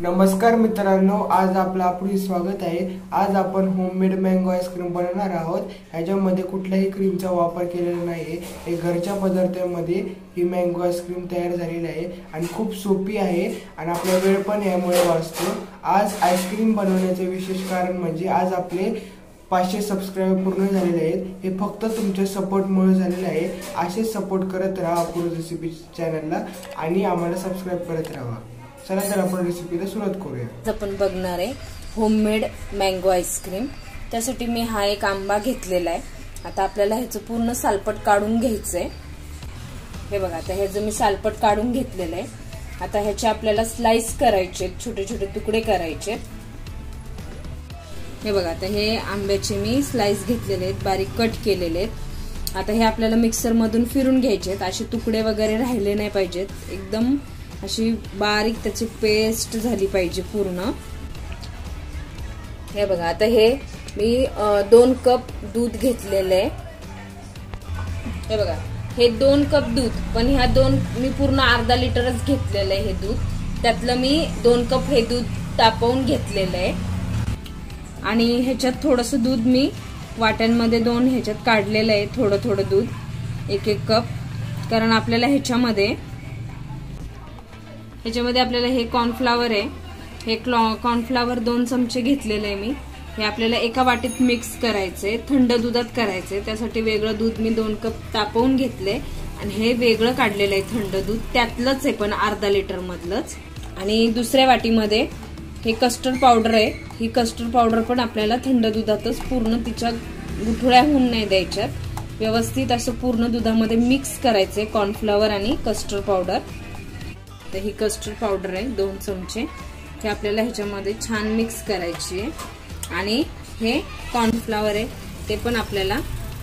नमस्कार मित्रांनो, आज आपलं आपले स्वागत आहे। आज आपण होममेड मँगो आईस्क्रीम बनवणार आहोत। ह्याच्यामध्ये कुठल्याही क्रीमचा वापर केलेला नाही। हे घरच्या पदार्थांमध्ये ही मँगो आईस्क्रीम तयार झालेली आहे आणि खूप सोपी आहे आणि आपला वेळ पण यामुळे वाचतो। आज आईस्क्रीम बनवण्याचे विशेष कारण म्हणजे आज आपले 500 सबस्क्राइबर पूर्ण झालेले आहेत। हे फक्त तुमच्या सपोर्टमुळे झालेले आहे। असे सपोर्ट करत राहा अपूर्व रेसिपी चॅनलला आणि आम्हाला सबस्क्राइब करत राहा। चला तर आपण रेसिपीला सुरुवात करूया। आपण बघणार आहे होममेड मँगो आईस्क्रीम। त्यासाठी मी हा एक आंबा घेतलेला आहे। आता आपल्याला ह्याचं पूर्ण सालपट काढून घ्यायचंय। हे बघा, आता ह्याचं मी सालपट काढून घेतलेलं आहे। आता ह्याचे आपल्याला स्लाइस करायचे, छोटे छोटे तुकडे करायचे। हे बघा, आता हे आंब्याचे मी स्लाइस घेतलेले आहेत, बारीक कट केलेले आहेत। आता हे आपल्याला मिक्सर मधून फिरून घ्यायचे आहेत। असे तुकडे वगैरे राहिले नाही पाहिजेत, एकदम अशी बारीक त्याची पेस्ट झाली पाहिजे पूर्ण। हे बघा, आता हे मी 2 कप दूध घेतलेले आहे। हे बघा, हे 2 कप दूध, पण ह्या मी पूर्ण अर्धा लिटरच घेतलेलं आहे। हे दूध त्यातलं मी 2 कप हे दूध तापवून घेतलेलं आहे आणि ह्याच्यात थोडंसं दूध मी वाट्यांमध्ये 2 ह्याच्यात काढलेलं आहे। थोडं थोडं दूध 1-1 कप, कारण आपल्याला ह्याच्यामध्ये आपल्याला हे कॉर्नफ्लावर आहे। हे कॉर्नफ्लावर 2 चमचे घेतलेले आहे मी। हे आपल्याला एका वाटीत मिक्स करायचे, थंड दुधात करायचे। त्यासाठी वेगळं दूध मी 2 कप तापवून घेतले आणि हे वेगळं काढलेलं आहे थंड दूध, त्यातलंच आहे पण अर्धा लिटर मधलंच। आणि दुसऱ्या वाटीमध्ये हे कस्टर्ड पावडर आहे। ही कस्टर्ड पावडर पण आपल्याला थंड दुधातच पूर्ण तिच्या गुठळ्या होऊन नाही द्यायच्यात, व्यवस्थित असं पूर्ण दुधामध्ये मिक्स करायचे कॉर्नफ्लावर आणि कस्टर्ड पावडर। तर ही कस्टर्ड पावडर आहे 2 चमचे, हे आपल्याला ह्याच्यामध्ये छान मिक्स करायची आहे। आणि हे कॉर्नफ्लावर आहे ते पण आपल्याला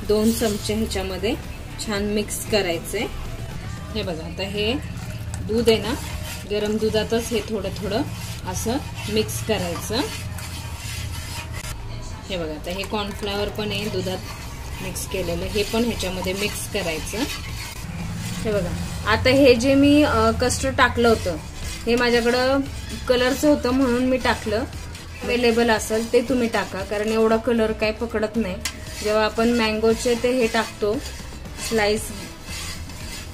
2 चमचे ह्याच्यामध्ये छान मिक्स करायचे। हे बघा, आता हे दूध आहे ना, गरम दुधातच हे थोडं थोडं असं मिक्स करायचं। हे बघा, आता हे कॉर्नफ्लावर पण आहे दुधात मिक्स केलेलं, हे पण ह्याच्यामध्ये मिक्स करायचं। हे बघा, आता हे जे मी कस्टर्ड टाकलं होतं हे माझ्याकडं कलरचं होतं म्हणून मी टाकलं। अवेलेबल असेल ते तुम्ही टाका, कारण एवढा कलर काय पकडत नाही। जेव्हा आपण मँगोचे ते हे टाकतो स्लाइस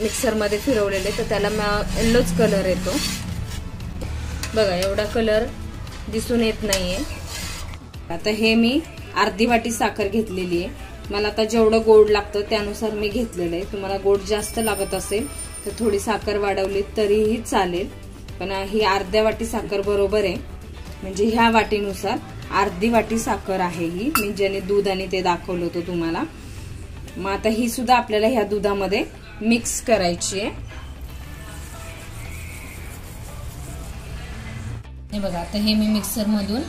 मिक्सरमध्ये फिरवलेले, तर त्याला येल्लोच कलर येतो। बघा, एवढा कलर दिसून येत नाहीये। आता हे मी अर्धी वाटी साखर घेतलेली आहे। मला आता जेवढं गोड लागतं त्यानुसार मी घेतलेलं आहे। तुम्हाला गोड जास्त लागत असेल तर थोडी साखर वाढवली तरीही चालेल, पण ही अर्ध्या वाटी साखर बरोबर आहे। म्हणजे ह्या वाटीनुसार अर्धी वाटी साखर आहे ही, मी ज्याने दूध आणि ते दाखवलं होतं तुम्हाला। मग आता ही सुद्धा आपल्याला ह्या दुधामध्ये मिक्स करायची आहे। हे बघा, आता हे मी मिक्सर मधून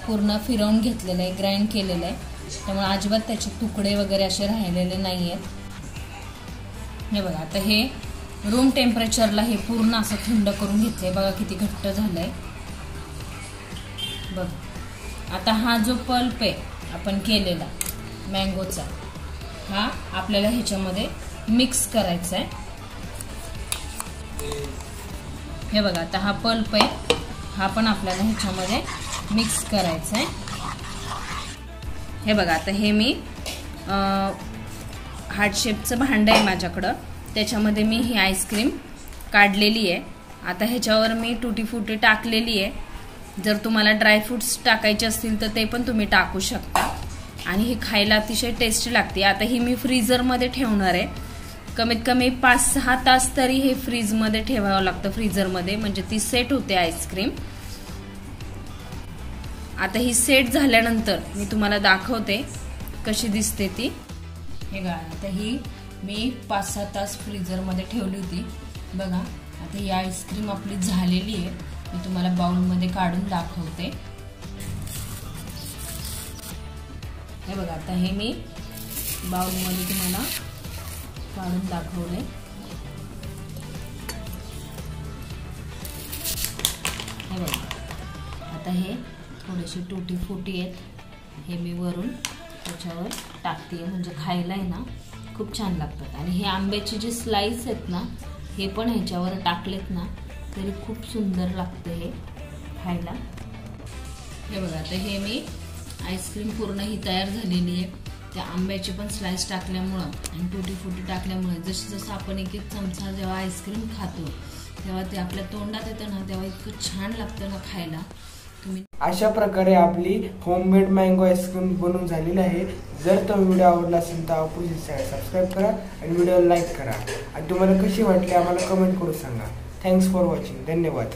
पूर्ण फिरवून घेतलेलं आहे, ग्राइंड केलेलं आहे, त्यामुळे अजिबात त्याचे तुकडे वगैरे असे राहिलेले नाहीयेत। हे बघा, आता हे रूम टेम्परेचरला हे पूर्ण असं थंड करून घेतलंय। बघा किती घट्ट झालंय बघ। आता हा जो पल्प आहे आपण केलेला मँगोचा, हा आपल्याला ह्याच्यामध्ये मिक्स करायचा आहे। हे बघा, आता हा पल्प आहे, हा पण आपल्याला ह्याच्यामध्ये मिक्स करायचा आहे। हे बघा, आता हे मी हार्ट शेपचं भांडं आहे माझ्याकडं, त्याच्यामध्ये मी ही आईस्क्रीम काढलेली आहे। आता ह्याच्यावर मी टुटी फ्रुटी टाकलेली आहे। जर तुम्हाला ड्रायफ्रुट्स टाकायचे असतील तर ते पण तुम्ही टाकू शकता आणि ही खायला अतिशय टेस्टी लागते। आता ही मी फ्रीजरमध्ये ठेवणार आहे, कमीत कमी 5-6 तास तरी हे फ्रीजमध्ये ठेवावं लागतं, फ्रीजरमध्ये, म्हणजे ती सेट होते आईस्क्रीम। आता ही सेट झाल्यानंतर मी तुम्हाला दाखवते कशी दिसते ती। हे बघा, आता ही मी 5-6 तास फ्रीजरमध्ये ठेवली होती। बघा, आता ही आईस्क्रीम आपली झालेली आहे। मी तुम्हाला बाउलमध्ये काढून दाखवते। हे बघा, आता हे मी बाउलमध्ये तुम्हाला काढून दाखवले। हे बघा, आता हे थोडेसे टुटी फुटी आहेत, हे मी वरून त्याच्यावर टाकते, म्हणजे खायला आहे ना खूप छान लागतात। आणि हे आंब्याचे जे स्लाइस आहेत ना, हे पण ह्याच्यावर टाकलेत ना तरी खूप सुंदर लागते हे। खायला. हे बघा आता हे मी आईस्क्रीम पूर्ण ही तयार झालेली आहे. त्या आंब्याचे पण स्लाइस टाकल्यामुळं आणि टुटी फुटी टाकल्यामुळे जसं जसं आपण एक एक चमचा जेव्हा आईस्क्रीम खातो तेव्हा ते आपल्या तोंडात येतं ना, तेव्हा इतकं छान लागतं ना खायला. तुम्ही अशा प्रकारे आपली होममेड मँगो आईस्क्रीम बनवून झालेली आहे. जर तो व्हिडिओ आवडला असेल तर आपण सबस्क्राईब करा आणि व्हिडिओ लाईक करा आणि तुम्हाला कशी वाटली आम्हाला कमेंट करून सांगा. Thanks for watching. धन्यवाद.